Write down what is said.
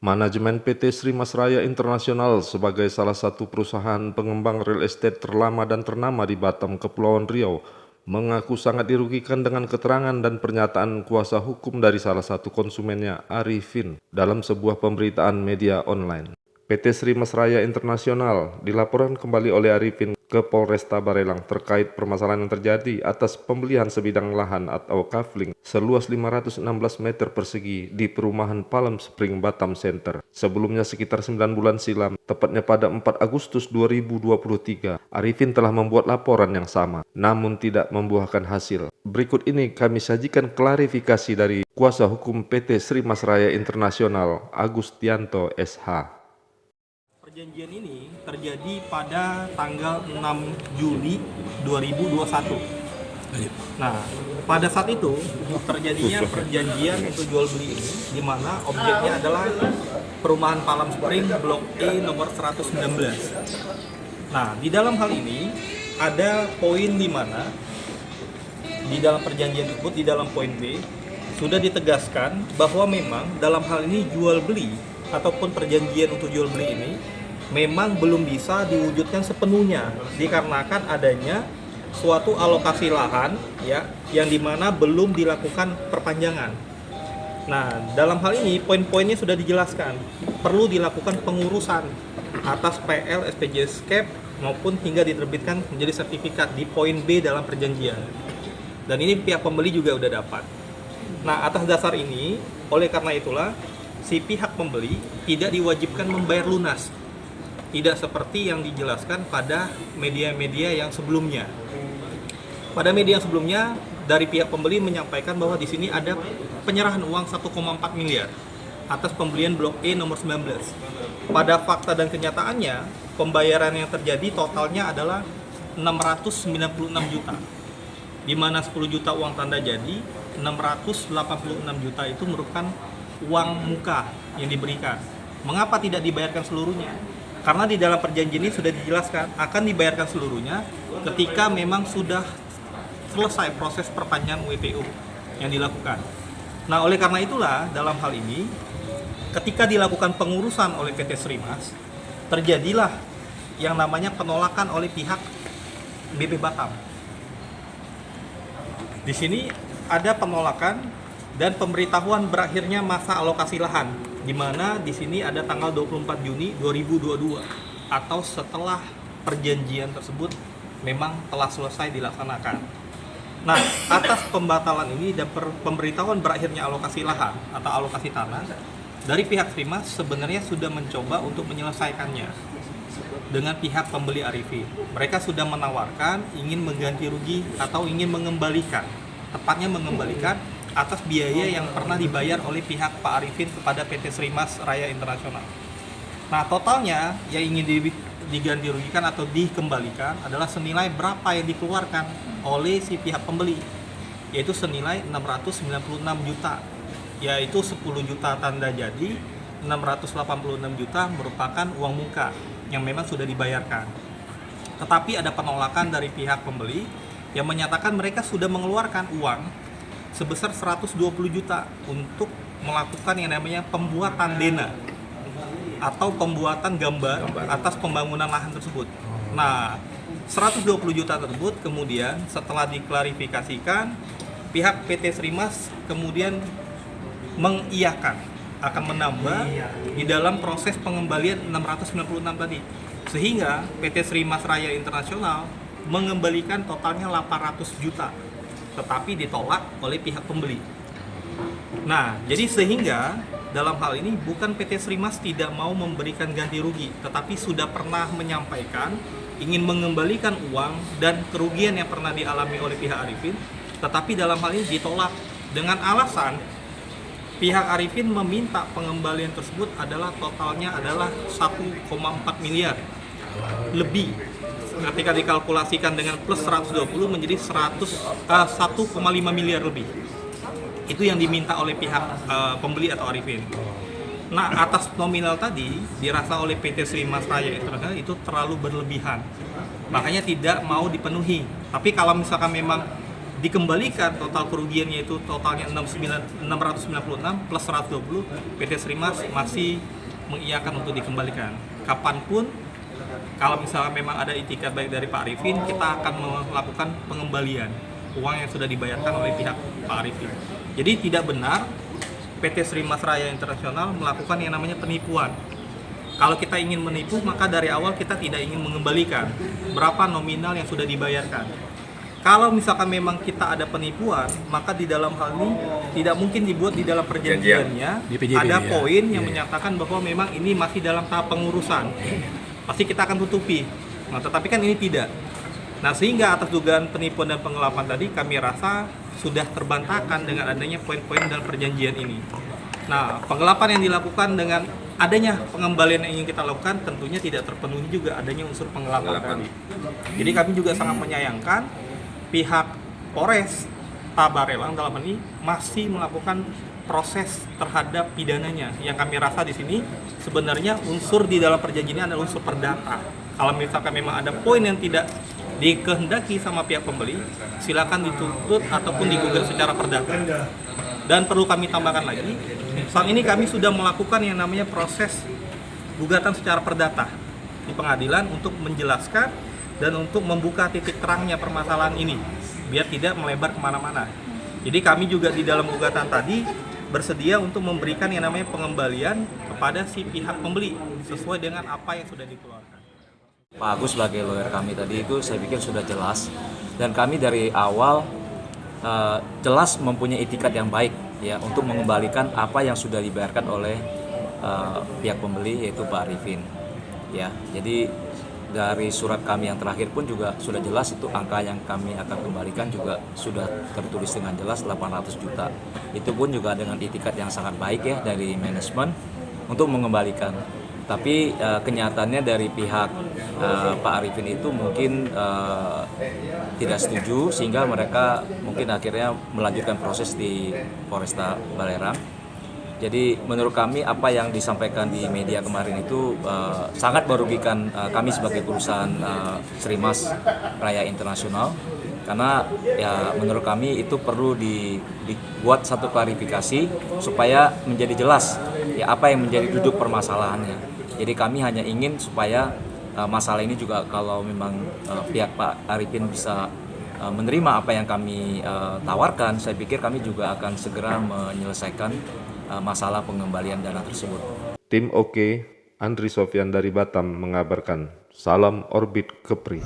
Manajemen PT Srimas Raya Internasional sebagai salah satu perusahaan pengembang real estate terlama dan ternama di Batam, Kepulauan Riau, mengaku sangat dirugikan dengan keterangan dan pernyataan kuasa hukum dari salah satu konsumennya, Arifin, dalam sebuah pemberitaan media online. PT Srimas Raya Internasional dilaporkan kembali oleh Arifin ke Polresta Barelang terkait permasalahan yang terjadi atas pembelian sebidang lahan atau kafling seluas 516 meter persegi di perumahan Palm Spring Batam Center. Sebelumnya sekitar 9 bulan silam, tepatnya pada 4 Agustus 2023, Arifin telah membuat laporan yang sama, namun tidak membuahkan hasil. Berikut ini kami sajikan klarifikasi dari kuasa hukum PT Srimas Raya Internasional, Agustianto SH. Perjanjian ini terjadi pada tanggal 6 Juli 2021. Nah, pada saat itu terjadinya perjanjian untuk jual beli ini, di mana objeknya adalah perumahan Palm Spring Blok E nomor 119. Nah, di dalam hal ini ada poin di mana di dalam perjanjian tersebut, di dalam poin B, sudah ditegaskan bahwa memang dalam hal ini jual beli ataupun perjanjian untuk jual beli ini memang belum bisa diwujudkan sepenuhnya dikarenakan adanya suatu alokasi lahan ya yang dimana belum dilakukan perpanjangan. Nah, dalam hal ini poin-poinnya sudah dijelaskan, perlu dilakukan pengurusan atas PL SPJ Escape maupun hingga diterbitkan menjadi sertifikat di poin B dalam perjanjian. Dan ini pihak pembeli juga udah dapat. Nah, atas dasar ini, oleh karena itulah si pihak pembeli tidak diwajibkan membayar lunas. Tidak seperti yang dijelaskan pada media-media yang sebelumnya. Pada media yang sebelumnya, dari pihak pembeli menyampaikan bahwa di sini ada penyerahan uang 1,4 miliar atas pembelian Blok E nomor 19. Pada fakta dan kenyataannya, pembayaran yang terjadi totalnya adalah 696 juta. Di mana 10 juta uang tanda jadi, 686 juta itu merupakan uang muka yang diberikan. Mengapa tidak dibayarkan seluruhnya? Karena di dalam perjanjian ini sudah dijelaskan akan dibayarkan seluruhnya ketika memang sudah selesai proses perpanjangan WTO yang dilakukan. Nah, oleh karena itulah dalam hal ini ketika dilakukan pengurusan oleh PT Srimas, terjadilah yang namanya penolakan oleh pihak BP Batam. Di sini ada penolakan dan pemberitahuan berakhirnya masa alokasi lahan, di mana di sini ada tanggal 24 Juni 2022 atau setelah perjanjian tersebut memang telah selesai dilaksanakan. Nah, atas pembatalan ini dan pemberitahuan berakhirnya alokasi lahan atau alokasi tanah, dari pihak Srimas sebenarnya sudah mencoba untuk menyelesaikannya dengan pihak pembeli Arifin. Mereka sudah menawarkan ingin mengganti rugi atau ingin mengembalikan, tepatnya mengembalikan atas biaya yang pernah dibayar oleh pihak Pak Arifin kepada PT Srimas Raya Internasional. Nah, totalnya yang ingin diganti rugikan atau dikembalikan adalah senilai berapa yang dikeluarkan oleh si pihak pembeli, yaitu senilai 696 juta, yaitu 10 juta tanda jadi, 686 juta merupakan uang muka yang memang sudah dibayarkan. Tetapi ada penolakan dari pihak pembeli yang menyatakan mereka sudah mengeluarkan uang sebesar 120 juta untuk melakukan yang namanya pembuatan dena atau pembuatan gambar atas pembangunan lahan tersebut. Nah, 120 juta tersebut kemudian setelah diklarifikasikan, pihak PT Srimas kemudian mengiyakan akan menambah di dalam proses pengembalian 696 tadi. Sehingga PT Srimas Raya Internasional mengembalikan totalnya 800 juta. Tetapi ditolak oleh pihak pembeli. Nah, jadi sehingga dalam hal ini bukan PT Srimas tidak mau memberikan ganti rugi, tetapi sudah pernah menyampaikan ingin mengembalikan uang dan kerugian yang pernah dialami oleh pihak Arifin, tetapi dalam hal ini ditolak dengan alasan pihak Arifin meminta pengembalian tersebut adalah totalnya adalah 1,4 miliar lebih. Ketika dikalkulasikan dengan plus 120 menjadi 1,5 miliar lebih. Itu yang diminta oleh pihak pembeli atau Arifin. Nah, atas nominal tadi dirasa oleh PT Srimas Raya Internasional itu terlalu berlebihan. Makanya tidak mau dipenuhi. Tapi kalau misalkan memang dikembalikan total kerugiannya itu totalnya 696 plus 120, PT Srimas masih mengiyakan untuk dikembalikan. Kapanpun kalau misalnya memang ada itikat baik dari Pak Arifin, kita akan melakukan pengembalian uang yang sudah dibayarkan oleh pihak Pak Arifin. Jadi tidak benar PT Srimas Raya Internasional melakukan yang namanya penipuan. Kalau kita ingin menipu, maka dari awal kita tidak ingin mengembalikan berapa nominal yang sudah dibayarkan. Kalau misalkan memang kita ada penipuan, maka di dalam hal ini tidak mungkin dibuat di dalam perjanjiannya Di PJB, ada ya. poin yang menyatakan bahwa memang ini masih dalam tahap pengurusan. Pasti kita akan tutupi. Nah, tetapi kan ini tidak. Nah, sehingga atas dugaan penipuan dan penggelapan tadi kami rasa sudah terbantahkan dengan adanya poin-poin dalam perjanjian ini. Nah, penggelapan yang dilakukan dengan adanya pengembalian yang ingin kita lakukan tentunya tidak terpenuhi juga adanya unsur penggelapan tadi. Jadi kami juga sangat menyayangkan pihak Polres Tabarelang dalam hal ini masih melakukan proses terhadap pidananya. Yang kami rasa di sini sebenarnya unsur di dalam perjanjian ini adalah unsur perdata. Kalau misalkan memang ada poin yang tidak dikehendaki sama pihak pembeli, silakan dituntut ataupun digugat secara perdata. Dan perlu kami tambahkan lagi, saat ini kami sudah melakukan yang namanya proses gugatan secara perdata di pengadilan untuk menjelaskan dan untuk membuka titik terangnya permasalahan ini biar tidak melebar kemana-mana. Jadi kami juga di dalam gugatan tadi bersedia untuk memberikan yang namanya pengembalian kepada si pihak pembeli sesuai dengan apa yang sudah dikeluarkan. Pak Agus sebagai lawyer kami tadi itu saya pikir sudah jelas, dan kami dari awal jelas mempunyai itikat yang baik ya untuk mengembalikan apa yang sudah dibayarkan oleh pihak pembeli yaitu Pak Arifin. Ya, jadi dari surat kami yang terakhir pun juga sudah jelas itu angka yang kami akan kembalikan juga sudah tertulis dengan jelas 800 juta. Itu pun juga dengan itikat yang sangat baik ya dari manajemen untuk mengembalikan. Tapi kenyataannya dari pihak Pak Arifin itu mungkin tidak setuju sehingga mereka mungkin akhirnya melanjutkan proses di Polresta Balerang. Jadi menurut kami apa yang disampaikan di media kemarin itu sangat merugikan kami sebagai perusahaan Srimas Raya Internasional, karena ya menurut kami itu perlu dibuat satu klarifikasi supaya menjadi jelas ya apa yang menjadi duduk permasalahannya. Jadi kami hanya ingin supaya masalah ini juga kalau memang pihak Pak Arifin bisa menerima apa yang kami tawarkan, saya pikir kami juga akan segera menyelesaikan masalah pengembalian dana tersebut. Tim Oke, Andri Sofyan dari Batam mengabarkan. Salam Orbit Kepri.